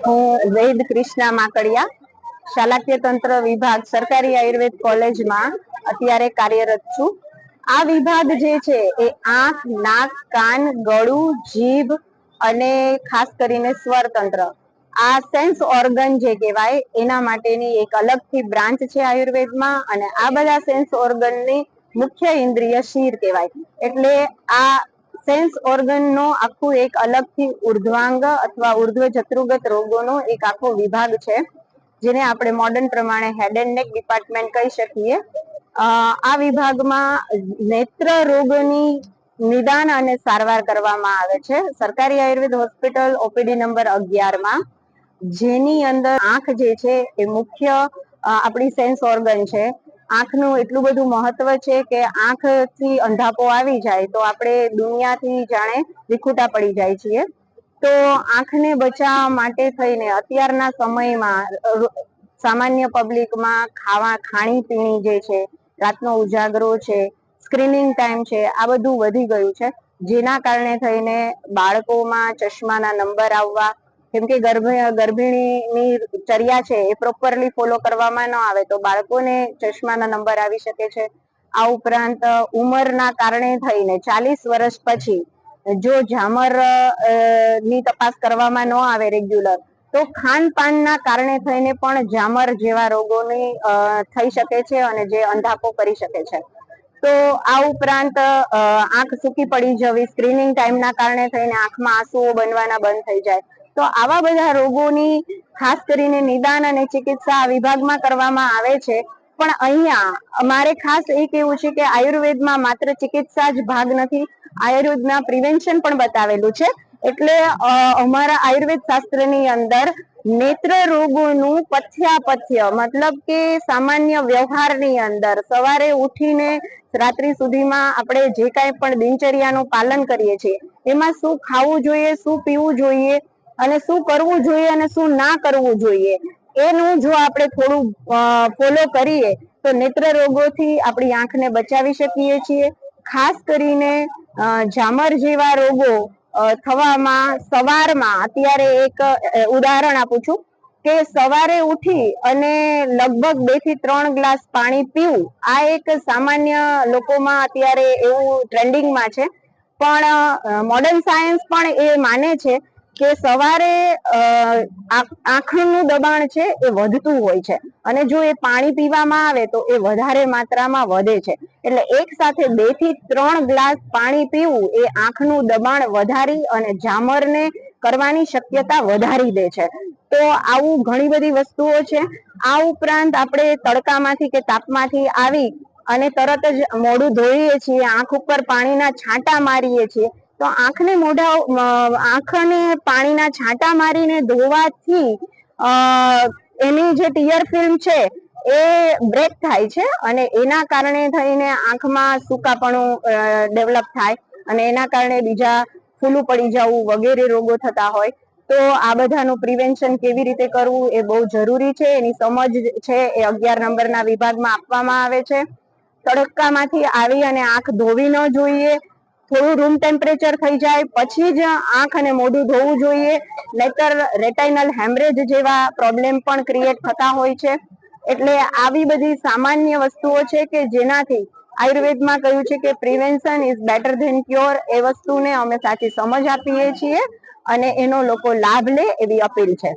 હું વૈદ કૃષ્ણા માકડિયા, શાલાકીય તંત્ર વિભાગ, સરકારી આયુર્વેદ કોલેજમાં અત્યારે કાર્યરત છું. આ વિભાગ જે છે એ આંખ, નાક, કાન, ગળું, જીભ અને ખાસ કરીને સ્વર તંત્ર, આ સેન્સ ઓર્ગન જે કહેવાય એના માટેની એક અલગથી બ્રાન્ચ છે આયુર્વેદમાં. અને આ બધા સેન્સ ઓર્ગનની મુખ્ય ઇન્દ્રિય શિર કહેવાય. એટલે આ સેન્સ ઓર્ગનનો આખું એક અલગથી ઉર્ધ્વાંગ અથવા ઉર્ધ્વ જત્રુગત રોગોનો એક આખો વિભાગ છે, જેને આપણે મોડર્ન પ્રમાણે હેડ એન્ડ નેક ડિપાર્ટમેન્ટ કહી શકીએ. આ વિભાગમાં નેત્ર રોગની નિદાન અને સારવાર કરવામાં આવે છે સરકારી આયુર્વેદ હોસ્પિટલ ઓપીડી નંબર 11 માં, જેની અંદર આંખ જે છે એ મુખ્ય આપણી સેન્સ ઓર્ગન છે. આંખનું એટલું બધું મહત્વ છે કે આંખથી અંધાપો આવી જાય તો આપણે દુનિયાથી જાણે વિખૂટા પડી જાય છીએ. તો આંખને બચાવવા માટે થઈને અત્યારના સમયમાં સામાન્ય પબ્લિકમાં ખાણીપીણી જે છે, રાતનો ઉજાગરો છે, સ્ક્રીનિંગ ટાઈમ છે, આ બધું વધી ગયું છે. જેના કારણે થઈને બાળકોમાં ચશ્માના નંબર આવવા, કેમ કે ગર્ભિણીની ચર્યા છે એ પ્રોપરલી ફોલો કરવામાં ન આવે તો બાળકોને ચશ્માના નંબર આવી શકે છે. આ ઉપરાંત ઉંમરના કારણે થઈને 40 વર્ષ પછી જો ઝામર ની તપાસ કરવામાં ન આવે રેગ્યુલર, તો ખાનપાનના કારણે થઈને પણ ઝામર જેવા રોગોની થઈ શકે છે અને જે અંધાપો કરી શકે છે. તો આ ઉપરાંત આંખ સૂકી પડી જવી, સ્ક્રીનિંગ ટાઈમના કારણે થઈને આંખમાં આંસુઓ બનવાના બંધ થઈ જાય. તો આવા બધા રોગોની ખાસ કરીને નિદાન અને ચિકિત્સા આ વિભાગમાં કરવામાં આવે છે. પણ અહીંયા અમારે ખાસ એ કેવું છે કે આયુર્વેદમાં માત્ર ચિકિત્સા જ ભાગ નથી, આયુર્વેદના પ્રિવેન્શન પણ બતાવેલું છે. એટલે અમારા આયુર્વેદ શાસ્ત્રની અંદર નેત્ર રોગોનું પથ્યાપથ્ય, મતલબ કે સામાન્ય વ્યવહારની અંદર સવારે ઉઠીને રાત્રિ સુધીમાં આપણે જે કાંઈ પણ દિનચર્યાનું પાલન કરીએ છીએ એમાં શું ખાવું જોઈએ, શું પીવું જોઈએ અને શું કરવું જોઈએ અને શું ના કરવું જોઈએ, એનું જો આપણે થોડું ફોલો કરીએ તો નેત્ર રોગોથી આપણી આંખને બચાવી શકીએ છીએ. ખાસ કરીને ઝામર જેવા રોગો થવામાં સવારમાં, અત્યારે એક ઉદાહરણ આપું છું કે સવારે ઉઠી અને લગભગ 2 થી 3 ગ્લાસ પાણી પીવું, આ એક સામાન્ય લોકોમાં અત્યારે એવું ટ્રેન્ડિંગમાં છે. પણ મોડર્ન સાયન્સ પણ એ માને છે કે સવારે આંખનું દબાણ છે એ વધતું હોય છે અને જો એ પાણી પીવામાં આવે તો એ વધારે માત્રામાં વધે છે. એટલે એક સાથે 2 થી 3 ગ્લાસ પાણી પીવું એ આંખનું દબાણ વધારી અને ઝામરને કરવાની શક્યતા વધારી દે છે. તો આવું ઘણી બધી વસ્તુઓ છે. આ ઉપરાંત આપણે તડકામાંથી કે તાપમાંથી આવી અને તરત જ મોઢું ધોઈએ છીએ, આંખ ઉપર પાણીના છાંટા મારીએ છીએ, તો આંખને પાણીના છાંટા મારીને ધોવાથી એની જે ટીયર ફિલ્મ છે એ બ્રેક થાય છે અને એના કારણે થઈને આંખમાં સૂકાપણું ડેવલપ થાય અને એના કારણે બીજા ફૂલું પડી જવું વગેરે રોગો થતા હોય. તો આ બધાનું પ્રિવેન્શન કેવી રીતે કરવું એ બહુ જરૂરી છે. એની સમજ છે એ 11 નંબરના વિભાગમાં આપવામાં આવે છે. તડકામાંથી આવી અને આંખ ધોવી ન જોઈએ, થોડું રૂમ ટેમ્પરેચર થઈ જાય પછી જ આંખ અને મોઢું ધોવું જોઈએ, નહીતર રેટાઇનલ હેમરેજ જેવા પ્રોબ્લેમ પણ ક્રિએટ થતા હોય છે. એટલે આવી બધી સામાન્ય વસ્તુઓ છે કે જેનાથી આયુર્વેદમાં કહ્યું છે કે prevention is better than cure. એ વસ્તુને અમે સાચી સમજ આપીએ છીએ અને એનો લોકો લાભ લે એવી અપીલ છે.